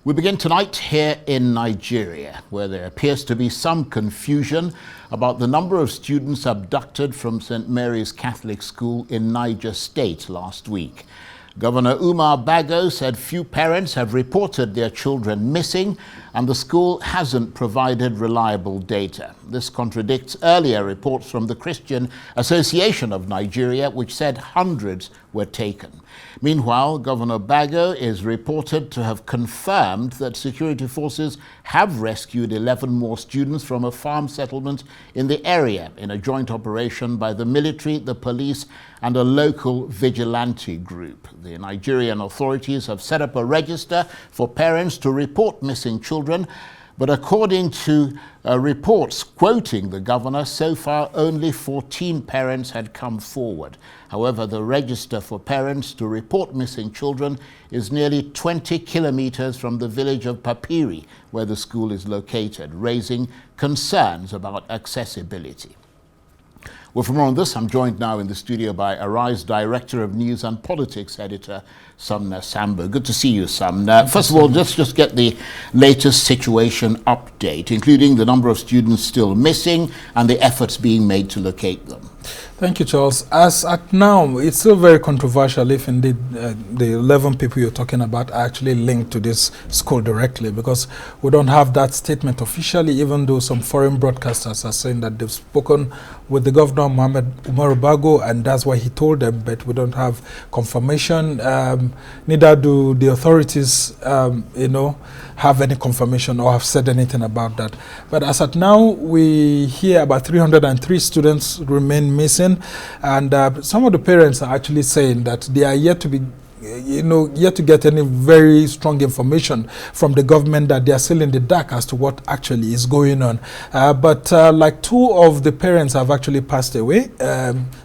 We begin tonight here in Nigeria, where there appears to be some confusion about the number of students abducted from St. Mary's Catholic School in Niger State last week. Governor Umar Bago said few parents have reported their children missing, and the school hasn't provided reliable data. This contradicts earlier reports from the Christian Association of Nigeria, which said hundreds were taken. Meanwhile, Governor Bago is reported to have confirmed that security forces have rescued 11 more students from a farm settlement in the area in a joint operation by the military, the police, and a local vigilante group. The Nigerian authorities have set up a register for parents to report missing children, but according to reports quoting the governor, so far only 14 parents had come forward. However, the register for parents to report missing children is nearly 20 kilometers from the village of Papiri, where the school is located, raising concerns about accessibility. Well, for more on this, I'm joined now in the studio by Arise Director of News and Politics Editor, Sumner Sambo. Good to see you, Sumner. First of all, let's just get the latest situation update, including the number of students still missing and the efforts being made to locate them. Thank you, Charles. As at now, it's still very controversial if indeed the 11 people you're talking about are actually linked to this school directly, because we don't have that statement officially, even though some foreign broadcasters are saying that they've spoken with the governor, Umar Bago, and that's why he told them, but we don't have confirmation. Neither do the authorities, have any confirmation or have said anything about that. But as at now, we hear about 303 students remain missing, and some of the parents are actually saying that they are yet to be yet to get any very strong information from the government, that they are still in the dark as to what actually is going on. But like two of the parents have actually passed away.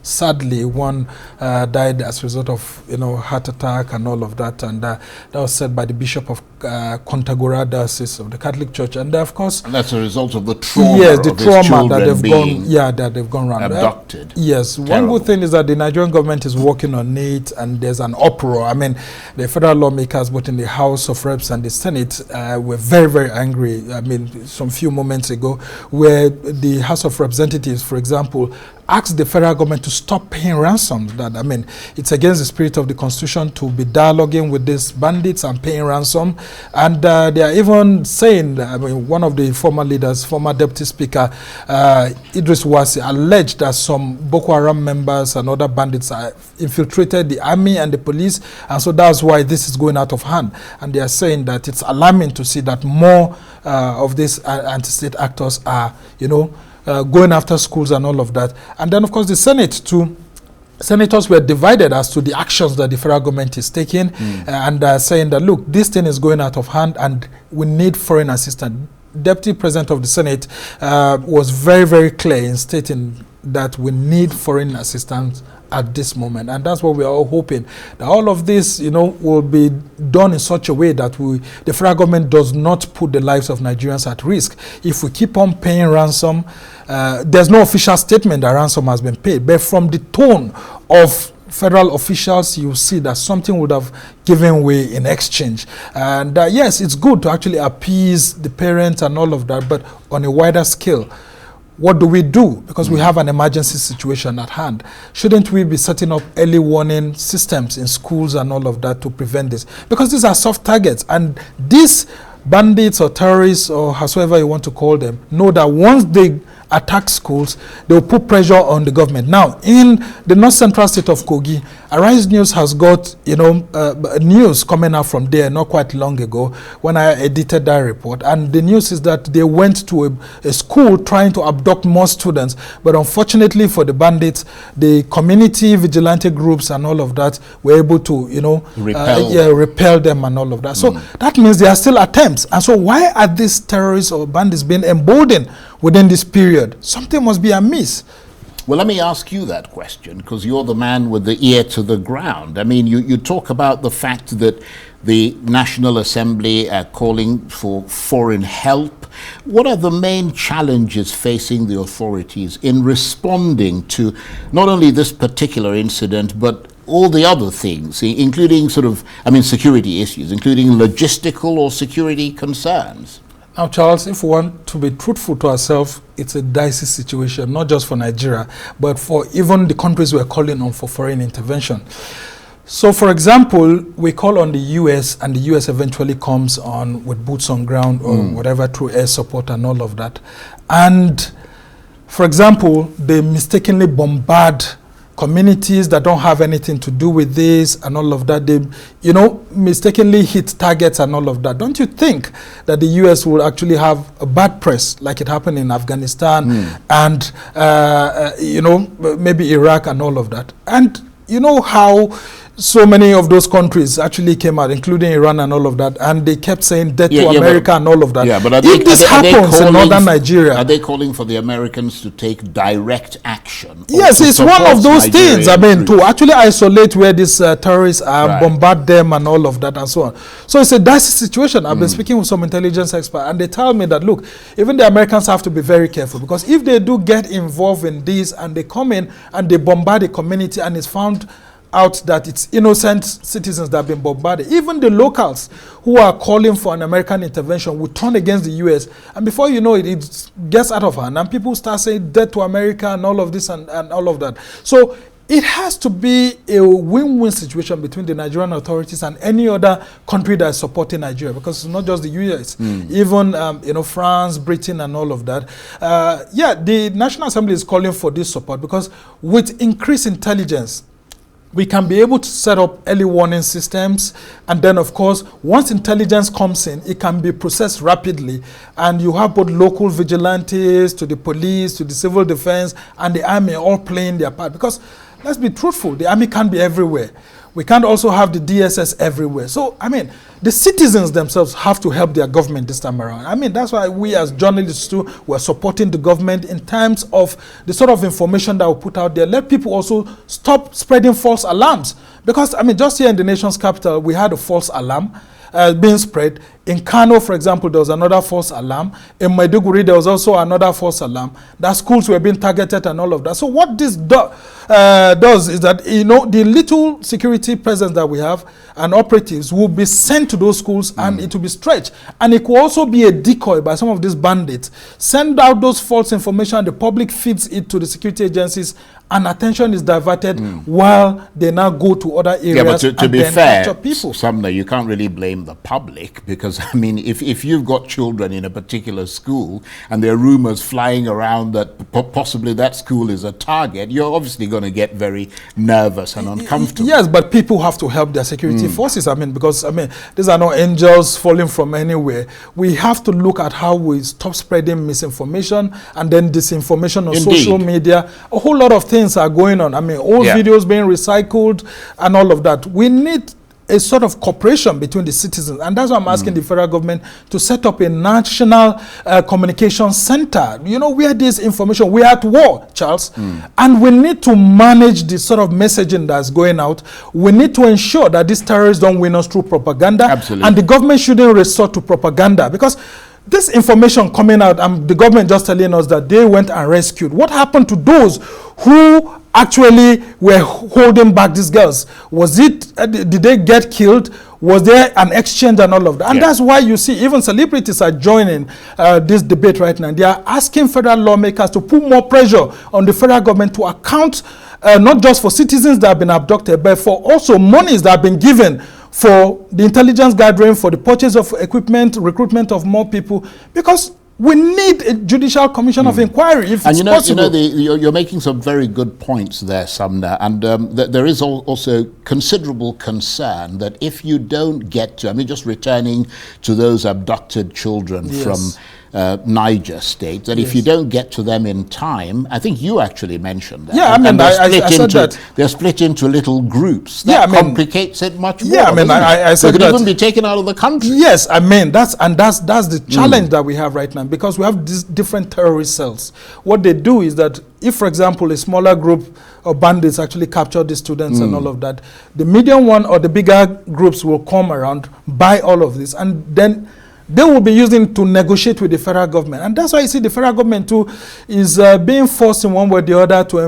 Sadly, one died as a result of heart attack and all of that, and that was said by the Bishop of Kontagora Diocese of the Catholic Church. And of course, and that's a result of the trauma. Yes, the of trauma that they've gone. Yeah, that they've gone around. Abducted. Yes, Terrible. one good thing is that the Nigerian government is working on it, and there's an uproar. I mean, the federal lawmakers, both in the House of Reps and the Senate, were very, very angry. I mean, some few moments ago, where the House of Representatives, for example, asked the federal government to stop paying ransoms. That, I mean, it's against the spirit of the Constitution to be dialoguing with these bandits and paying ransom. And they are even saying, I mean, one of the former leaders, former Deputy Speaker, Idris Wasi, alleged that some Boko Haram members and other bandits have infiltrated the army and the police, and so that's why this is going out of hand. And they are saying that it's alarming to see that more of these anti-state actors are, going after schools and all of that. And then, of course, the Senate too. Senators were divided as to the actions that the federal government is taking, and saying that, look, this thing is going out of hand and we need foreign assistance. Deputy President of the Senate was very, very clear in stating that we need foreign assistance at this moment, and that's what we are all hoping, that all of this will be done in such a way that the federal government does not put the lives of Nigerians at risk. If we keep on paying ransom, there's no official statement that ransom has been paid, but from the tone of federal officials, you see that something would have given way in exchange. And yes, it's good to actually appease the parents and all of that, but on a wider scale, what do we do? Because we have an emergency situation at hand. Shouldn't we be setting up early warning systems in schools and all of that to prevent this? Because these are soft targets, and these bandits or terrorists, or however you want to call them, know that once they attack schools, they will put pressure on the government. Now, in the north central state of Kogi, Arise News has got news coming out from there not quite long ago when I edited that report, and the news is that they went to a school trying to abduct more students, but unfortunately for the bandits, the community vigilante groups and all of that were able to repel them and all of that. So that means there are still attempts. And so why are these terrorists or bandits being emboldened within this period? Something must be amiss. Well, let me ask you that question, because you're the man with the ear to the ground. I mean, you talk about the fact that the National Assembly are calling for foreign help. What are the main challenges facing the authorities in responding to not only this particular incident, but all the other things, including security issues, including logistical or security concerns? Now, Charles, if we want to be truthful to ourselves, it's a dicey situation, not just for Nigeria, but for even the countries we're calling on for foreign intervention. So, for example, we call on the U.S. and the U.S. eventually comes on with boots on ground or whatever through air support and all of that. And, for example, they mistakenly bombard communities that don't have anything to do with this and all of that. They, mistakenly hit targets and all of that. Don't you think that the U.S. will actually have a bad press like it happened in Afghanistan and, maybe Iraq and all of that? And you know how so many of those countries actually came out, including Iran and all of that, and they kept saying death to America and all of that. Yeah, but if this happens in northern Nigeria, are they calling for the Americans to take direct action? Yes, it's one of those things. I mean, to actually isolate where these terrorists are, bombard them and all of that and so on. So it's a dicey situation. I've been speaking with some intelligence experts, and they tell me that, look, even the Americans have to be very careful, because if they do get involved in this and they come in and they bombard a community and it's found out that it's innocent citizens that have been bombarded, even the locals who are calling for an American intervention will turn against the U.S. And before you know it, it gets out of hand and people start saying death to America and all of this and all of that. So it has to be a win-win situation between the Nigerian authorities and any other country that is supporting Nigeria, because it's not just the U.S., even France, Britain, and all of that. The National Assembly is calling for this support because with increased intelligence, we can be able to set up early warning systems, and then of course once intelligence comes in, it can be processed rapidly, and you have both local vigilantes to the police to the civil defense and the army all playing their part, because let's be truthful, the army can't be everywhere. We can't also have the DSS everywhere. So, I mean, the citizens themselves have to help their government this time around. I mean, that's why we as journalists too, we're supporting the government in terms of the sort of information that we put out there. Let people also stop spreading false alarms. Because, I mean, just here in the nation's capital, we had a false alarm being spread. In Kano, for example, there was another false alarm. In Maiduguri, there was also another false alarm. That schools were being targeted and all of that. So what this does is that, the little security presence that we have and operatives will be sent to those schools and it will be stretched. And it could also be a decoy by some of these bandits. Send out those false information, the public feeds it to the security agencies, and attention is diverted while they now go to other areas to be fair, capture people. Sumner, you can't really blame the public, because I mean, if you've got children in a particular school and there are rumors flying around that possibly that school is a target, you're obviously going to get very nervous and uncomfortable. Yes, but people have to help their security forces. I mean, because these are not angels falling from anywhere. We have to look at how we stop spreading misinformation and then disinformation on social media. A whole lot of things are going on. I mean, old videos being recycled and all of that. We need a sort of cooperation between the citizens, and that's why I'm asking the federal government to set up a national communication center, where this information, we're at war, Charles, and we need to manage the sort of messaging that's going out. We need to ensure that these terrorists don't win us through propaganda. Absolutely. And the government shouldn't resort to propaganda, because this information coming out, the government just telling us that they went and rescued. What happened to those who actually were holding back these girls? Was it, did they get killed? Was there an exchange and all of that? And that's why you see even celebrities are joining this debate right now. They are asking federal lawmakers to put more pressure on the federal government to account not just for citizens that have been abducted, but for also monies that have been given for the intelligence gathering, for the purchase of equipment, recruitment of more people, because we need a judicial commission of inquiry if it's possible. You're making some very good points there, Sumner, and there is also considerable concern that if you don't get to, just returning to those abducted children from Niger State, that if you don't get to them in time, I think you actually mentioned that. Yeah, I said that. They're split into little groups. That complicates it much more. Yeah, I said they could that. even be taken out of the country. Yes, that's the challenge that we have right now, because we have these different terrorist cells. What they do is that if, for example, a smaller group of bandits actually capture the students and all of that, the medium one or the bigger groups will come around, buy all of this, and then they will be using to negotiate with the federal government. And that's why you see the federal government too is being forced in one way or the other to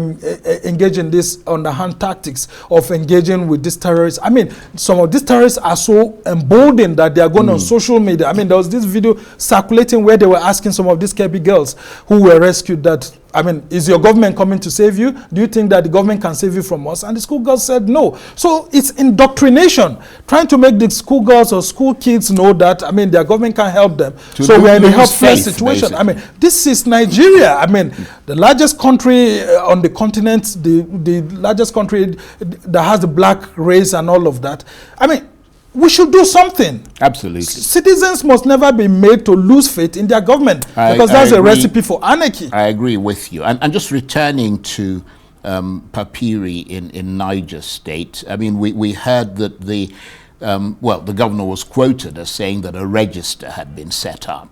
engage in this underhand tactics of engaging with these terrorists. I mean, some of these terrorists are so emboldened that they are going on social media. I mean, there was this video circulating where they were asking some of these Kirby girls who were rescued that, I mean, is your government coming to save you? Do you think that the government can save you from us? And the schoolgirls said no. So it's indoctrination, trying to make the schoolgirls or school kids know that, I mean, their government can help them. So we're in a helpless situation. Basically. I mean, this is Nigeria. I mean, the largest country on the continent, the largest country that has the black race and all of that. I mean, we should do something. Absolutely. Citizens must never be made to lose faith in their government, because that's a recipe for anarchy. I agree with you. And just returning to Papiri in Niger State, I mean, we heard that the governor was quoted as saying that a register had been set up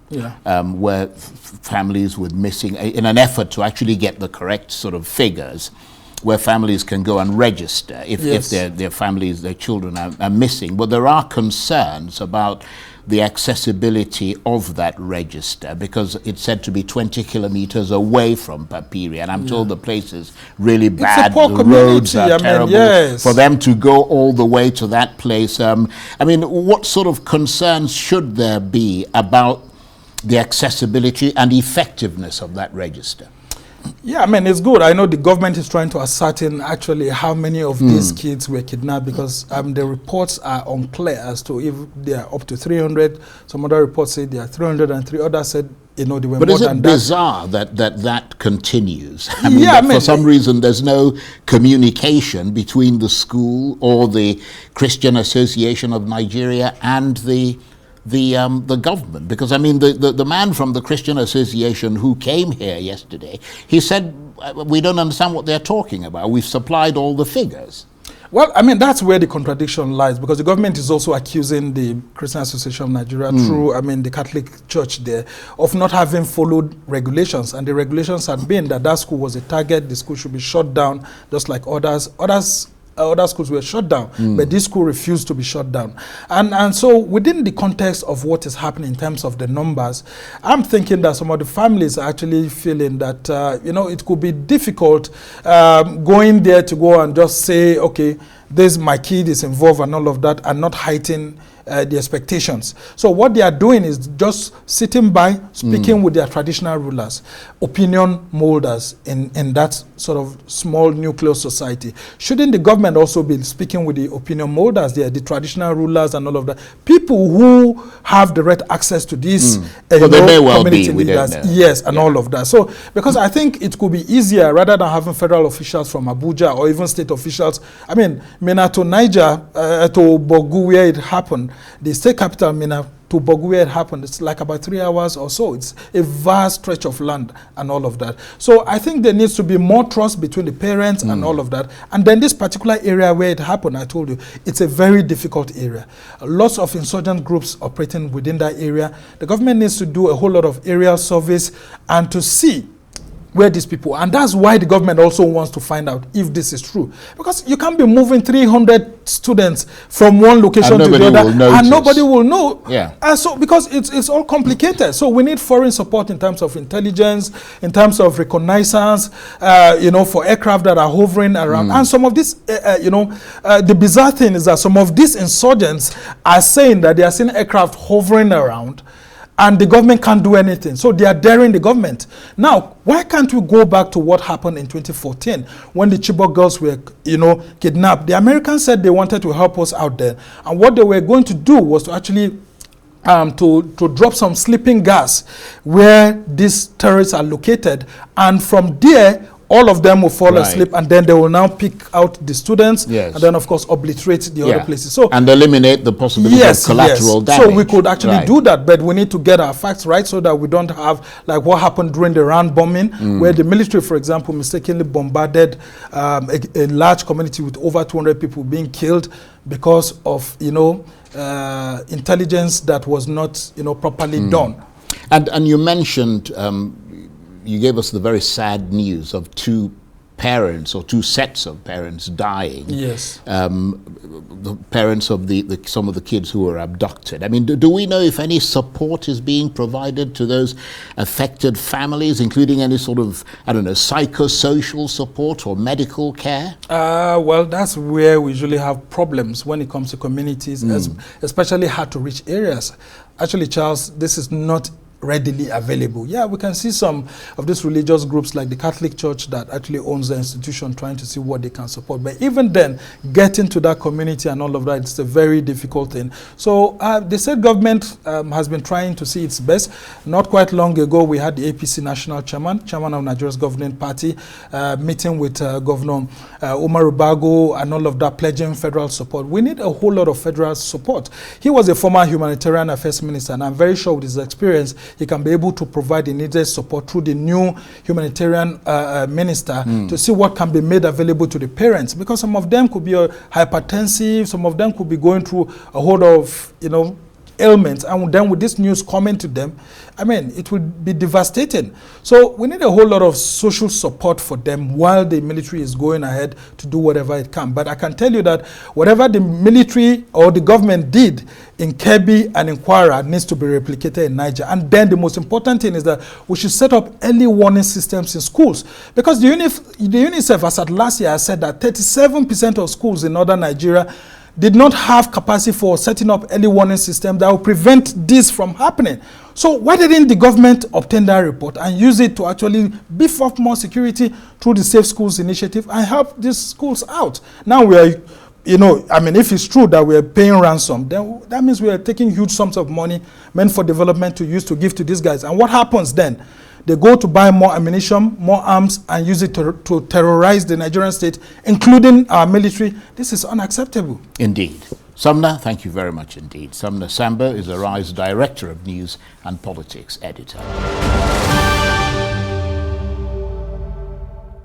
where families with missing, in an effort to actually get the correct sort of figures, where families can go and register if their families, their children are missing. But there are concerns about the accessibility of that register, because it's said to be 20 kilometers away from Papiri, and I'm told the place is really bad. The roads are terrible. For them to go all the way to that place, I mean, what sort of concerns should there be about the accessibility and effectiveness of that register? Yeah, I mean, it's good. I know the government is trying to ascertain actually how many of these kids were kidnapped, because the reports are unclear as to if they are up to 300. Some other reports say they are 303. Others said, you know, they were more than that. But is it bizarre that continues? I mean, for some reason there's no communication between the school or the Christian Association of Nigeria and the government, because I mean the man from the Christian Association who came here yesterday, he said, we don't understand what they're talking about. We've supplied all the figures. Well, I mean, that's where the contradiction lies, because the government is also accusing the Christian Association of Nigeria through, I mean, the Catholic Church there, of not having followed regulations. And the regulations had been that school was a target, the school should be shut down, just like others. Other schools were shut down, but this school refused to be shut down. And so within the context of what is happening in terms of the numbers, I'm thinking that some of the families are actually feeling that, you know, it could be difficult going there to go and just say, okay, this my kid is involved and all of that, and not heighten the expectations. So what they are doing is just sitting by, speaking with their traditional rulers, opinion molders in that sort of small nuclear society. Shouldn't the government also be speaking with the opinion molders there, the traditional rulers and all of that? People who have direct access to these community leaders, and all of that. So, because I think it could be easier, rather than having federal officials from Abuja or even state officials. I mean, Mina to Niger, to Bogu, where it happened, the state capital, Mina, to Bogu, where it happened, it's like about 3 hours or so. It's a vast stretch of land and all of that. So I think there needs to be more trust between the parents and all of that. And then this particular area where it happened, I told you, it's a very difficult area. Lots of insurgent groups operating within that area. The government needs to do a whole lot of aerial surveys and to see where these people, and that's why the government also wants to find out if this is true, because you can't be moving 300 students from one location to the other and nobody will know. And so because it's all complicated, so we need foreign support in terms of intelligence, in terms of reconnaissance, you know, for aircraft that are hovering around. And some of this, you know, the bizarre thing is that some of these insurgents are saying that they are seeing aircraft hovering around and the government can't do anything. So they are daring the government. Now, why can't we go back to what happened in 2014 when the Chibok girls were, you know, kidnapped? The Americans said they wanted to help us out there. And what they were going to do was to actually to drop some sleeping gas where these terrorists are located. And from there, all of them will fall asleep, and then they will now pick out the students, and then of course obliterate the other places. So and eliminate the possibility of collateral damage. So we could actually do that, but we need to get our facts right so that we don't have like what happened during the Rand bombing, where the military, for example, mistakenly bombarded a large community with over 200 people being killed because of, you know, intelligence that was not, you know, properly done. And you mentioned. You gave us the very sad news of 2 parents or two sets of parents dying. Yes. The parents of some of the kids who were abducted. I mean, do we know if any support is being provided to those affected families, including any sort of, I don't know, psychosocial support or medical care? Well, that's where we usually have problems when it comes to communities, especially hard to reach areas. Actually, Charles, this is not readily available. Yeah, we can see some of these religious groups like the Catholic Church that actually owns the institution trying to see what they can support. But even then, getting to that community and all of that, it's a very difficult thing. So the state government has been trying to see its best. Not quite long ago, we had the APC national chairman of Nigeria's governing party, meeting with Governor Umar Ubago and all of that, pledging federal support. We need a whole lot of federal support. He was a former humanitarian affairs minister, and I'm very sure with his experience, he can be able to provide the needed support through the new humanitarian minister to see what can be made available to the parents, because some of them could be hypertensive, some of them could be going through a whole lot of, ailments, and then with this news coming to them, I mean, it would be devastating. So we need a whole lot of social support for them while the military is going ahead to do whatever it can. But I can tell you that whatever the military or the government did in Kebbi and in Kwara needs to be replicated in Niger. And then the most important thing is that we should set up early warning systems in schools, because the UNICEF, as at last year, has said that 37% of schools in northern Nigeria did not have capacity for setting up early warning system that will prevent this from happening. So why didn't the government obtain that report and use it to actually beef up more security through the Safe Schools initiative and help these schools out? Now we are, I mean, if it's true that we are paying ransom, then that means we are taking huge sums of money meant for development to use to give to these guys. And what happens then? They go to buy more ammunition, more arms, and use it to terrorize the Nigerian state, including our military. This is unacceptable. Indeed. Sumner, thank you very much indeed. Sumner Sambo is Arise Director of News and Politics Editor.